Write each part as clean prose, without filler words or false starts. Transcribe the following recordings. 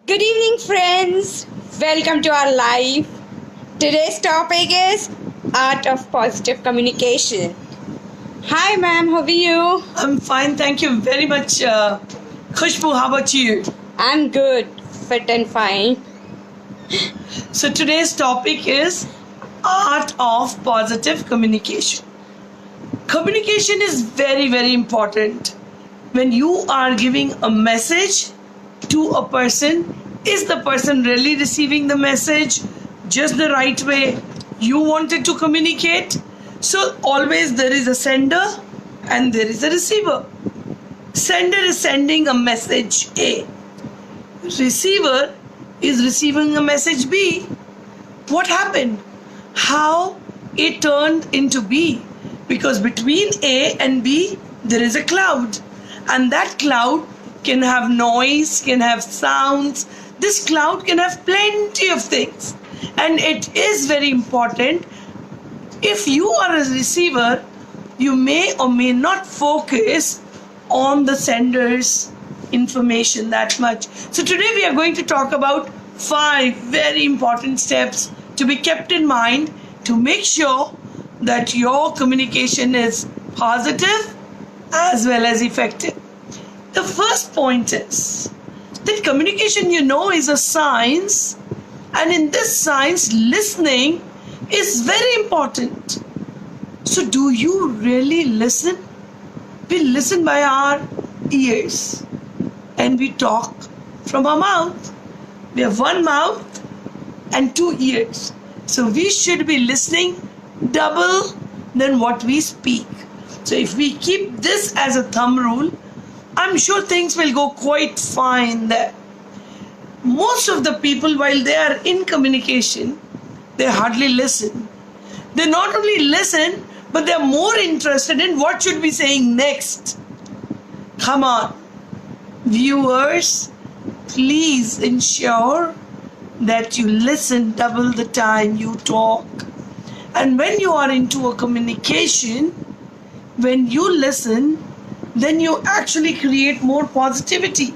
Good evening, friends. Welcome to our live. Today's topic is art of positive communication. Hi, ma'am. How are you? I'm fine, thank you very much, Khushbu. How about you? I'm good, fit and fine. So today's topic is art of positive communication. Communication is very, very important. When you are giving a message to a person, is the person really receiving the message just the right way you wanted to communicate? So always there is a sender and there is a receiver. Sender is sending a message A. Receiver is receiving a message B. What happened? How it turned into B? Because between A and B there is a cloud, and that cloud can have noise, can have sounds. This cloud can have plenty of things, and it is very important. If you are a receiver, you may or may not focus on the sender's information that much. So today we are going to talk about 5 very important steps to be kept in mind to make sure that your communication is positive as well as effective. The first point is that communication, is a science, and in this science, listening is very important. So, do you really listen? We listen by our ears and we talk from our mouth. We have one mouth and 2 ears. So, we should be listening double than what we speak. So, if we keep this as a thumb rule, I'm sure things will go quite fine there. Most of the people, while they are in communication, they hardly listen. They not only listen, but they're more interested in what should be saying next. Come on, viewers, please ensure that you listen double the time you talk. And when you are into a communication, when you listen, then you actually create more positivity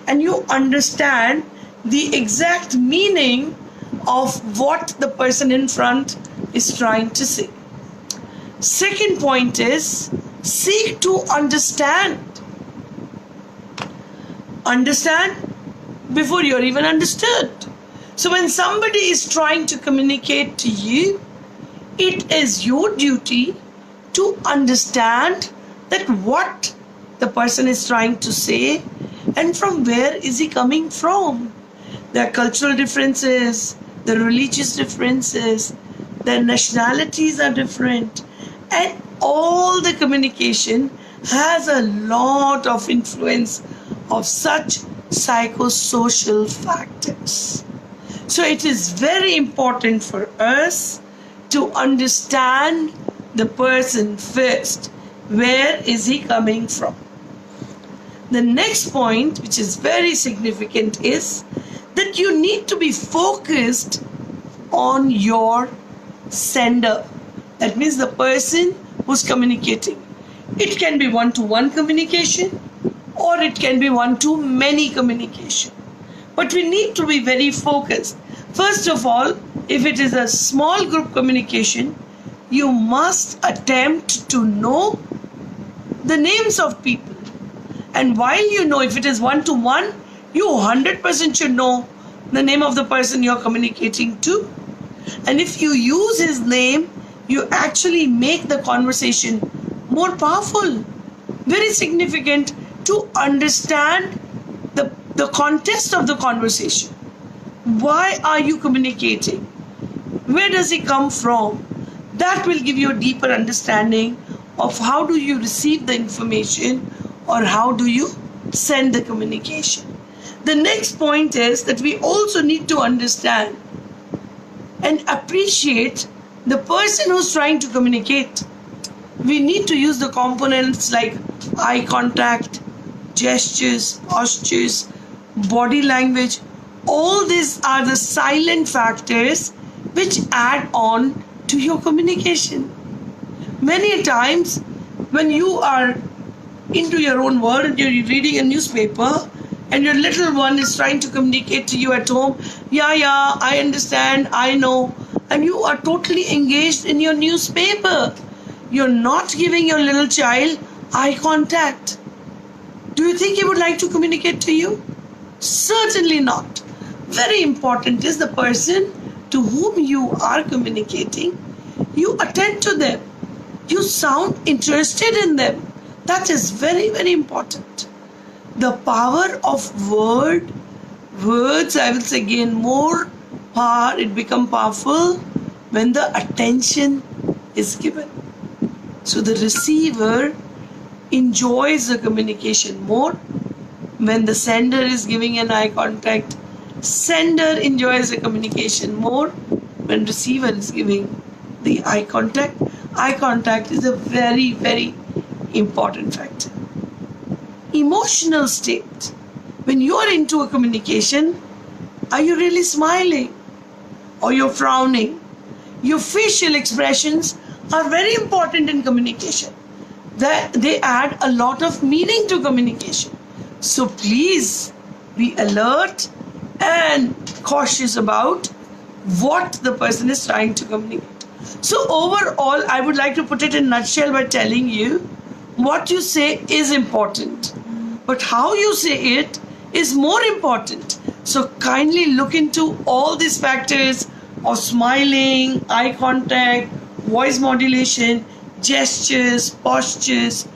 and you understand the exact meaning of what the person in front is trying to say. Second point is seek to understand. Understand before you're even understood. So when somebody is trying to communicate to you, it is your duty to understand that what the person is trying to say and from where is he coming from. Their cultural differences, the religious differences, their nationalities are different, and all the communication has a lot of influence of such psychosocial factors. So it is very important for us to understand the person first. Where is he coming from? The next point, which is very significant, is that you need to be focused on your sender. That means the person who's communicating. It can be one-to-one communication or it can be one-to-many communication. But we need to be very focused. First of all, if it is a small group communication, you must attempt to know the names of people. And while you know, if it is one-to-one, you 100% should know the name of the person you're communicating to. And if you use his name, you actually make the conversation more powerful. Very significant to understand the context of the conversation. Why are you communicating? Where does he come from? That will give you a deeper understanding of how do you receive the information or how do you send the communication. The next point is that we also need to understand and appreciate the person who's trying to communicate. We need to use the components like eye contact, gestures, postures, body language. All these are the silent factors which add on to your communication. Many times when you are into your own world and you're reading a newspaper and your little one is trying to communicate to you at home, yeah, I understand, I know, and you are totally engaged in your newspaper. You're not giving your little child eye contact. Do you think he would like to communicate to you? Certainly not. Very important is the person to whom you are communicating. You attend to them. You sound interested in them. That is very, very important. The power of words, I will say, gain more power. It become powerful when the attention is given. So the receiver enjoys the communication more when the sender is giving an eye contact. Sender enjoys the communication more when receiver is giving the eye contact. Eye contact is a very, very important factor. Emotional state. When you are into a communication, are you really smiling or you're frowning? Your facial expressions are very important in communication. They add a lot of meaning to communication. So please be alert and cautious about what the person is trying to communicate. So overall, I would like to put it in a nutshell by telling you what you say is important, but how you say it is more important. So kindly look into all these factors of smiling, eye contact, voice modulation, gestures, postures,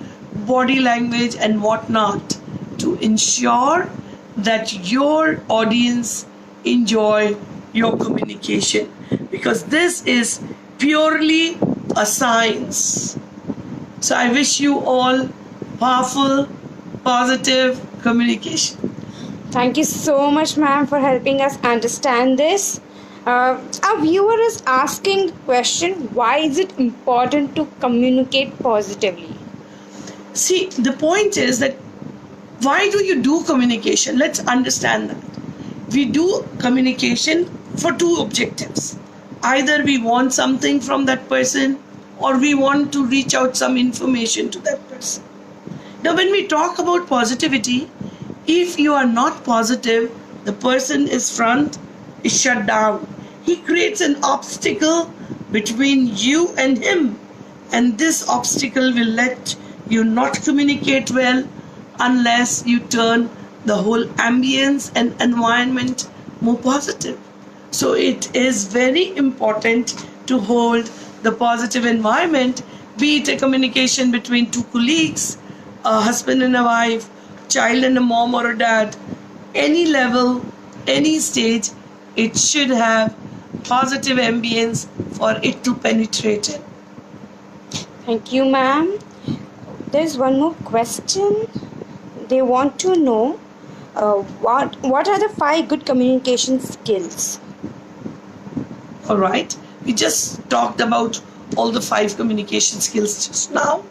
body language, and whatnot to ensure that your audience enjoy your communication, because this is purely a science. So I wish you all powerful, positive communication. Thank you so much, ma'am, for helping us understand this. Our viewer is asking the question, why is it important to communicate positively? See, the point is that why do you do communication? Let's understand that. We do communication for two objectives. Either we want something from that person, or we want to reach out some information to that person. Now, when we talk about positivity, if you are not positive, the person is shut down. He creates an obstacle between you and him, and this obstacle will let you not communicate well unless you turn the whole ambience and environment more positive. So it is very important to hold the positive environment, be it a communication between two colleagues, a husband and a wife, child and a mom or a dad, any level, any stage, it should have positive ambience for it to penetrate in. Thank you, ma'am. There's one more question. They want to know what are the 5 good communication skills? All right, we just talked about all the 5 communication skills just now.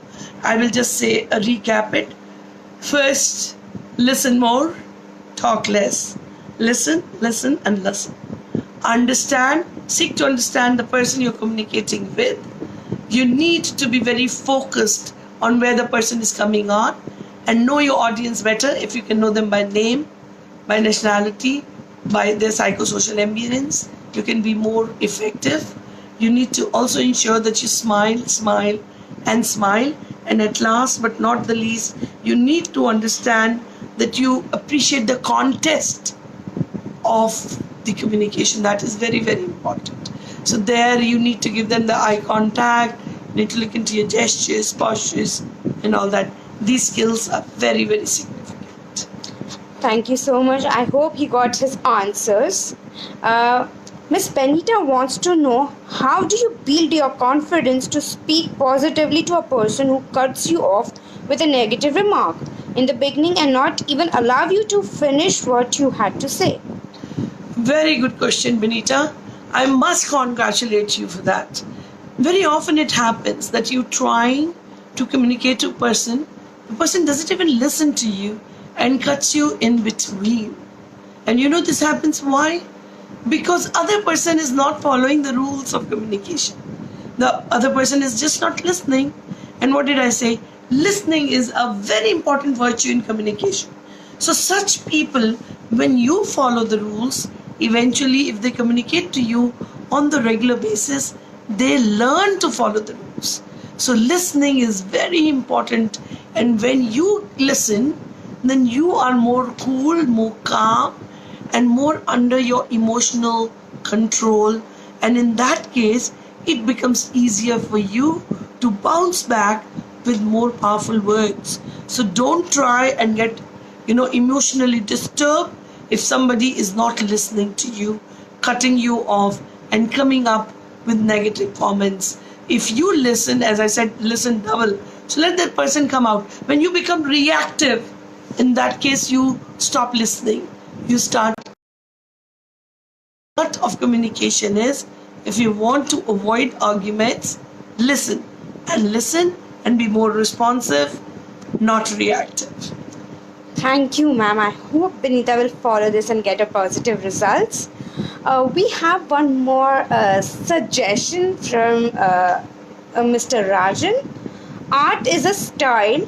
I will just say a recap it. First, listen more, talk less. Listen, and listen. Understand, seek to understand the person you're communicating with. You need to be very focused on where the person is coming on, and know your audience better if you can know them by name, by nationality, by their psychosocial ambience. You can be more effective. You need to also ensure that you smile, and at last but not the least, you need to understand that you appreciate the context of the communication. That is very, very important. So there you need to give them the eye contact, you need to look into your gestures, postures, and all that. These skills are very, very significant. Thank you so much. I hope he got his answers. Miss Benita wants to know, how do you build your confidence to speak positively to a person who cuts you off with a negative remark in the beginning and not even allow you to finish what you had to say? Very good question, Benita. I must congratulate you for that. Very often it happens that you're trying to communicate to a person, the person doesn't even listen to you and cuts you in between. And you know this happens why? Because other person is not following the rules of communication. The other person is just not listening. And what did I say? Listening is a very important virtue in communication. So such people, when you follow the rules, eventually if they communicate to you on the regular basis, they learn to follow the rules. So listening is very important, and when you listen, then you are more cool, more calm, and more under your emotional control. And in that case, it becomes easier for you to bounce back with more powerful words. So don't try and get emotionally disturbed if somebody is not listening to you, cutting you off, and coming up with negative comments. If you listen, as I said, listen double. So let that person come out. When you become reactive, in that case, you stop listening. You start. Part of communication is, if you want to avoid arguments, listen and be more responsive, not reactive. Thank you, ma'am. I hope Benita will follow this and get a positive results. We have one more suggestion from Mr. Rajan. Art is a style.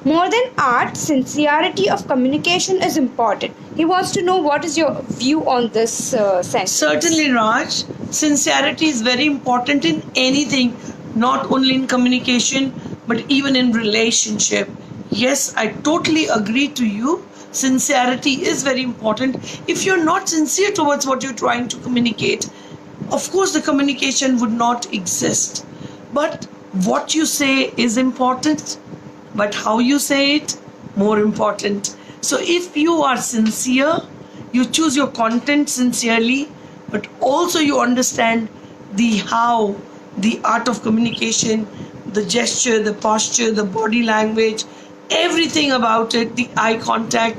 More than art, sincerity of communication is important. He wants to know what is your view on this sentence. Certainly, Raj. Sincerity is very important in anything, not only in communication, but even in relationship. Yes, I totally agree to you. Sincerity is very important. If you're not sincere towards what you're trying to communicate, of course the communication would not exist. But what you say is important, but how you say it, more important. So if you are sincere, you choose your content sincerely, but also you understand the how, the art of communication, the gesture, the posture, the body language, everything about it, the eye contact,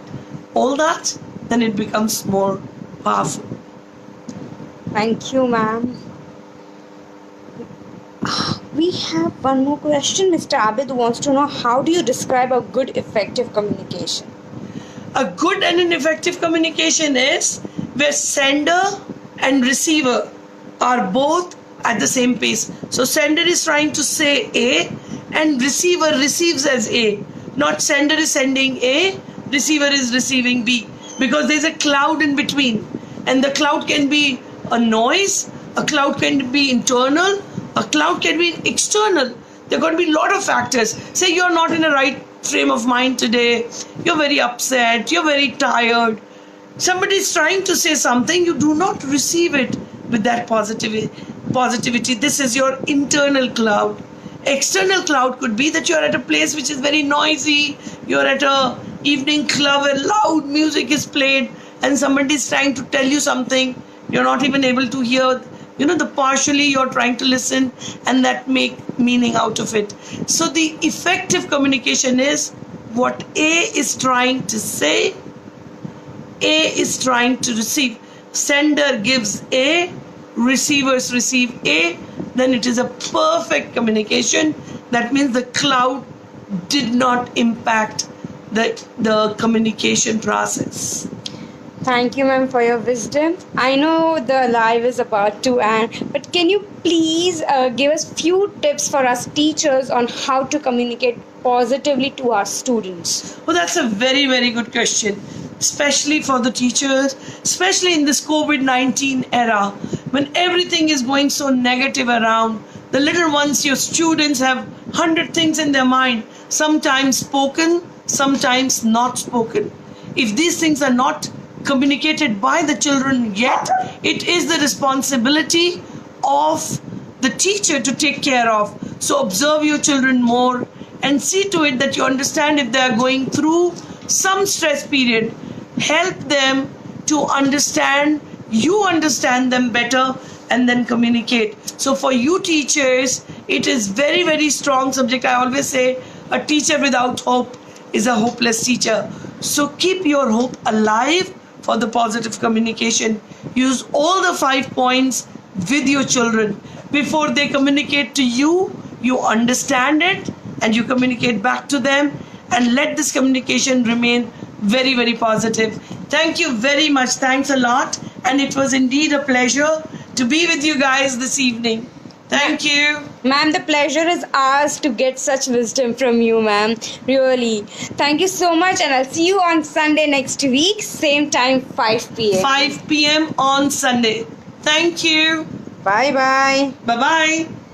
all that, then it becomes more powerful. Thank you, ma'am. We have one more question. Mr. Abid wants to know, how do you describe a good, effective communication? A good and an effective communication is where sender and receiver are both at the same pace. So sender is trying to say A and receiver receives as A. Not sender is sending A, receiver is receiving B. Because there's a cloud in between. And the cloud can be a noise, a cloud can be internal, a cloud can be external. There are going to be a lot of factors. Say you're not in a right frame of mind today, you're very upset, you're very tired. Somebody is trying to say something, you do not receive it with that positivity. This is your internal cloud. External cloud could be that you're at a place which is very noisy, you're at a evening club where loud music is played and somebody is trying to tell you something, you're not even able to hear, the partially you're trying to listen and that make meaning out of it. So the effective communication is what A is trying to say, A is trying to receive. Sender gives A, receivers receive A, then it is a perfect communication. That means the cloud did not impact the communication process. Thank you, ma'am, for your wisdom. I know the live is about to end, but can you please give us few tips for us teachers on how to communicate positively to our students? Well, that's a very, very good question, especially for the teachers, especially in this COVID-19 era, when everything is going so negative around. The little ones, your students, have 100 things in their mind, sometimes spoken, sometimes not spoken. If these things are not communicated by the children yet, it is the responsibility of the teacher to take care of. So observe your children more and see to it that you understand if they are going through some stress period. Help them to understand, you understand them better, and then communicate. So for you teachers, it is very, very strong subject. I always say a teacher without hope is a hopeless teacher. So keep your hope alive for the positive communication. Use all the 5 points with your children. Before they communicate to you, you understand it and you communicate back to them, and let this communication remain very, very positive. Thank you very much. Thanks a lot. And it was indeed a pleasure to be with you guys this evening. Thank you. Ma'am, the pleasure is ours to get such wisdom from you, ma'am. Really. Thank you so much, and I'll see you on Sunday next week, same time, 5 p.m. 5 p.m. on Sunday. Thank you. Bye bye. Bye bye.